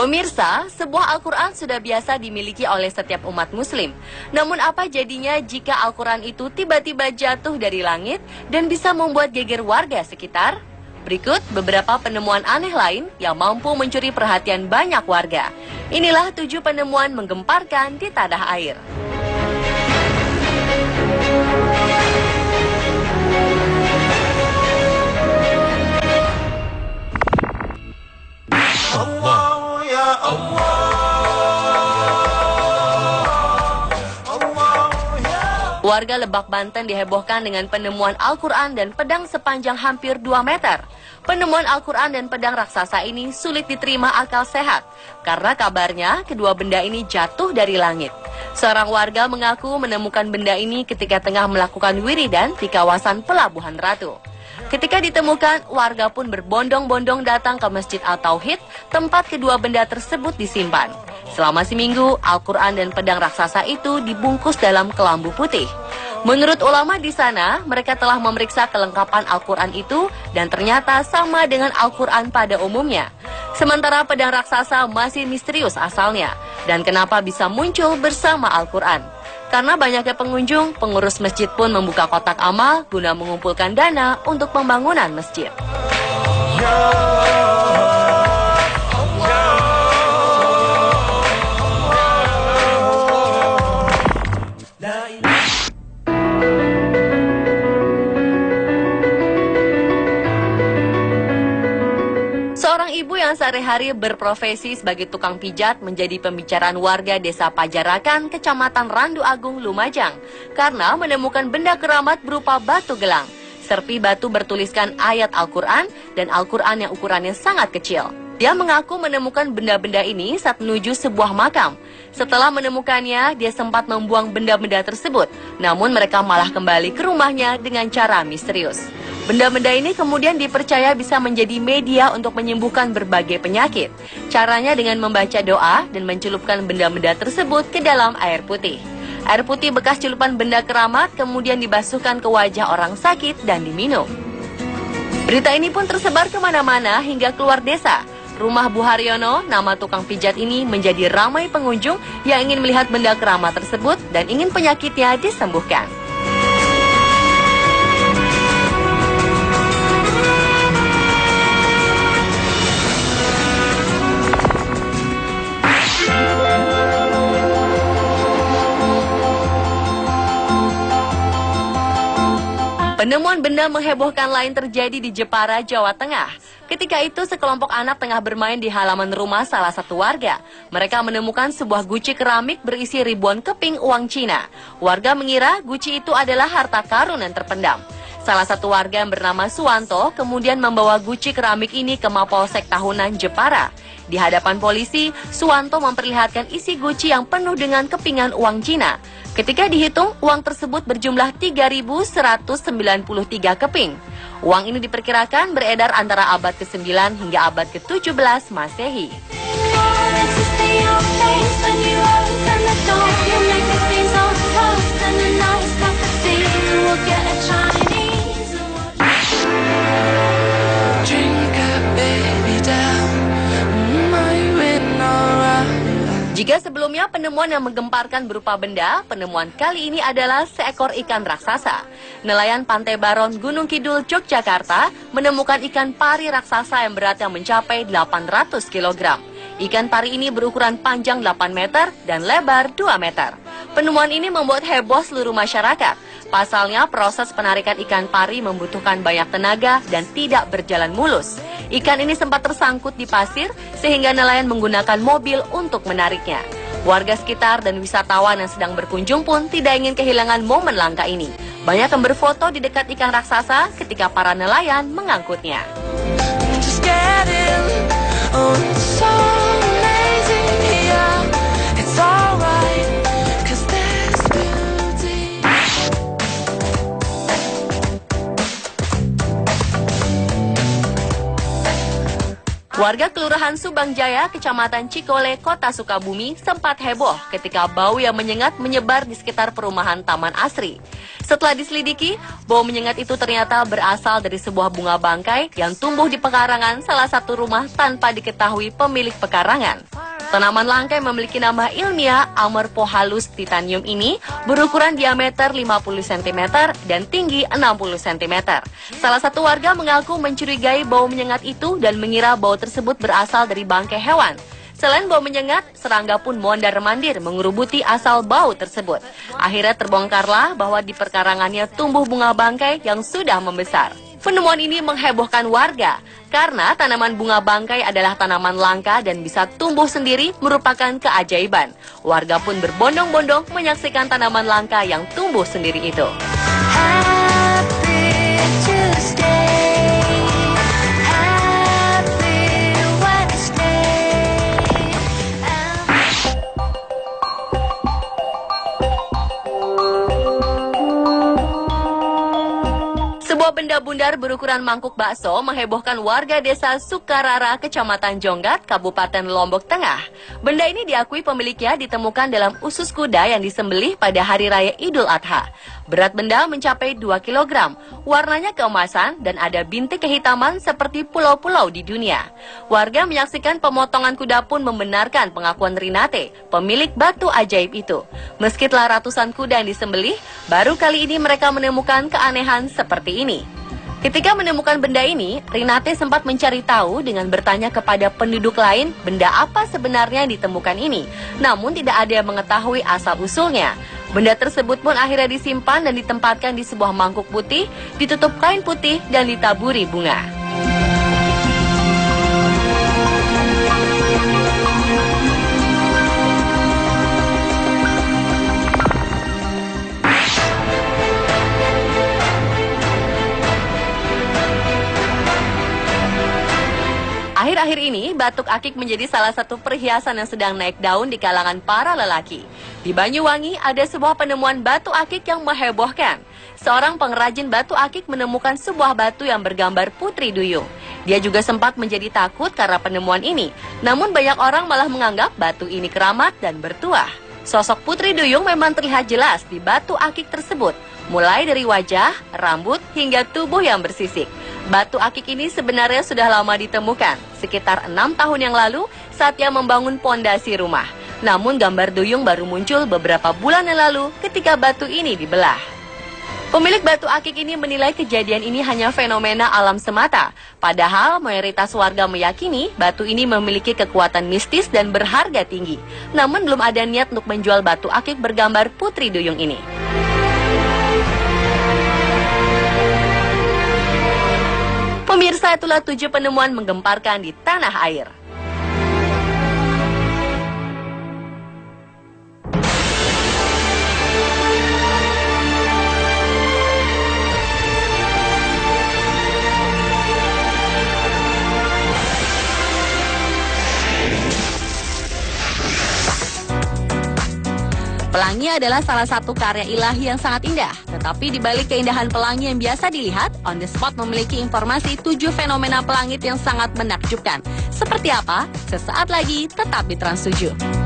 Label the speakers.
Speaker 1: Pemirsa, sebuah Al-Quran sudah biasa dimiliki oleh setiap umat muslim. Namun apa jadinya jika Al-Quran itu tiba-tiba jatuh dari langit dan bisa membuat geger warga sekitar? Berikut beberapa penemuan aneh lain yang mampu mencuri perhatian banyak warga. Inilah 7 penemuan menggemparkan di tanah air. Warga Lebak, Banten dihebohkan dengan penemuan Al-Quran dan pedang sepanjang hampir 2 meter. Penemuan Al-Quran dan pedang raksasa ini sulit diterima akal sehat, karena kabarnya kedua benda ini jatuh dari langit. Seorang warga mengaku menemukan benda ini ketika tengah melakukan wiridan di kawasan Pelabuhan Ratu. Ketika ditemukan, warga pun berbondong-bondong datang ke Masjid At-Tauhid, tempat kedua benda tersebut disimpan. Selama seminggu, Al-Quran dan pedang raksasa itu dibungkus dalam kelambu putih. Menurut ulama di sana, mereka telah memeriksa kelengkapan Al-Quran itu dan ternyata sama dengan Al-Quran pada umumnya. Sementara pedang raksasa masih misterius asalnya dan kenapa bisa muncul bersama Al-Quran. Karena banyaknya pengunjung, pengurus masjid pun membuka kotak amal guna mengumpulkan dana untuk pembangunan masjid. Seorang ibu yang sehari-hari berprofesi sebagai tukang pijat menjadi pembicaraan warga desa Pajarakan, Kecamatan Randu Agung, Lumajang, karena menemukan benda keramat berupa batu gelang. Serpi batu bertuliskan ayat Al-Quran dan Al-Quran yang ukurannya sangat kecil. Dia mengaku menemukan benda-benda ini saat menuju sebuah makam. Setelah menemukannya, dia sempat membuang benda-benda tersebut, namun mereka malah kembali ke rumahnya dengan cara misterius. Benda-benda ini kemudian dipercaya bisa menjadi media untuk menyembuhkan berbagai penyakit. Caranya dengan membaca doa dan mencelupkan benda-benda tersebut ke dalam air putih. Air putih bekas celupan benda keramat kemudian dibasuhkan ke wajah orang sakit dan diminum. Berita ini pun tersebar kemana-mana hingga keluar desa. Rumah Bu Haryono, nama tukang pijat ini, menjadi ramai pengunjung yang ingin melihat benda keramat tersebut dan ingin penyakitnya disembuhkan. Penemuan benda menghebohkan lain terjadi di Jepara, Jawa Tengah. Ketika itu, sekelompok anak tengah bermain di halaman rumah salah satu warga. Mereka menemukan sebuah guci keramik berisi ribuan keping uang Cina. Warga mengira guci itu adalah harta karun yang terpendam. Salah satu warga yang bernama Suwanto kemudian membawa guci keramik ini ke Mapolsek Tahunan, Jepara. Di hadapan polisi, Suwanto memperlihatkan isi guci yang penuh dengan kepingan uang Cina. Ketika dihitung, uang tersebut berjumlah 3.193 keping. Uang ini diperkirakan beredar antara abad ke-9 hingga abad ke-17 Masehi. Jika sebelumnya penemuan yang menggemparkan berupa benda, penemuan kali ini adalah seekor ikan raksasa. Nelayan Pantai Baron, Gunung Kidul, Yogyakarta menemukan ikan pari raksasa yang beratnya mencapai 800 kg. Ikan pari ini berukuran panjang 8 meter dan lebar 2 meter. Penemuan ini membuat heboh seluruh masyarakat. Pasalnya, proses penarikan ikan pari membutuhkan banyak tenaga dan tidak berjalan mulus. Ikan ini sempat tersangkut di pasir sehingga nelayan menggunakan mobil untuk menariknya. Warga sekitar dan wisatawan yang sedang berkunjung pun tidak ingin kehilangan momen langka ini. Banyak yang berfoto di dekat ikan raksasa ketika para nelayan mengangkutnya. Warga Kelurahan Subang Jaya, Kecamatan Cikole, Kota Sukabumi sempat heboh ketika bau yang menyengat menyebar di sekitar perumahan Taman Asri. Setelah diselidiki, bau menyengat itu ternyata berasal dari sebuah bunga bangkai yang tumbuh di pekarangan salah satu rumah tanpa diketahui pemilik pekarangan. Tanaman langka yang memiliki nama ilmiah Amorphohalus titanium ini berukuran diameter 50 cm dan tinggi 60 cm. Salah satu warga mengaku mencurigai bau menyengat itu dan mengira bau tersebut berasal dari bangkai hewan. Selain bau menyengat, serangga pun mondar-mandir mengerubuti asal bau tersebut. Akhirnya terbongkarlah bahwa di perkarangannya tumbuh bunga bangkai yang sudah membesar. Penemuan ini menghebohkan warga karena tanaman bunga bangkai adalah tanaman langka dan bisa tumbuh sendiri merupakan keajaiban. Warga pun berbondong-bondong menyaksikan tanaman langka yang tumbuh sendiri itu. Sebuah benda bundar berukuran mangkuk bakso menghebohkan warga desa Sukarara, Kecamatan Jonggat, Kabupaten Lombok Tengah. Benda ini diakui pemiliknya ditemukan dalam usus kuda yang disembelih pada Hari Raya Idul Adha. Berat benda mencapai 2 kg, warnanya keemasan dan ada bintik kehitaman seperti pulau-pulau di dunia. Warga menyaksikan pemotongan kuda pun membenarkan pengakuan Rinate, pemilik batu ajaib itu. Meski telah ratusan kuda yang disembelih, baru kali ini mereka menemukan keanehan seperti ini. Ketika menemukan benda ini, Rinate sempat mencari tahu dengan bertanya kepada penduduk lain benda apa sebenarnya yang ditemukan ini. Namun tidak ada yang mengetahui asal-usulnya. Benda tersebut pun akhirnya disimpan dan ditempatkan di sebuah mangkuk putih, ditutup kain putih dan ditaburi bunga. Akhir-akhir ini, batuk akik menjadi salah satu perhiasan yang sedang naik daun di kalangan para lelaki. Di Banyuwangi, ada sebuah penemuan batu akik yang menghebohkan. Seorang pengrajin batu akik menemukan sebuah batu yang bergambar Putri Duyung. Dia juga sempat menjadi takut karena penemuan ini. Namun banyak orang malah menganggap batu ini keramat dan bertuah. Sosok Putri Duyung memang terlihat jelas di batu akik tersebut. Mulai dari wajah, rambut, hingga tubuh yang bersisik. Batu akik ini sebenarnya sudah lama ditemukan, sekitar 6 tahun yang lalu saat ia membangun pondasi rumah. Namun gambar duyung baru muncul beberapa bulan yang lalu ketika batu ini dibelah. Pemilik batu akik ini menilai kejadian ini hanya fenomena alam semata. Padahal mayoritas warga meyakini batu ini memiliki kekuatan mistis dan berharga tinggi. Namun belum ada niat untuk menjual batu akik bergambar Putri Duyung ini. Pemirsa, itulah 7 penemuan menggemparkan di tanah air. Pelangi adalah salah satu karya ilahi yang sangat indah. Tetapi di balik keindahan pelangi yang biasa dilihat, On The Spot memiliki informasi 7 fenomena pelangit yang sangat menakjubkan. Seperti apa? Sesaat lagi, tetap di Trans 7.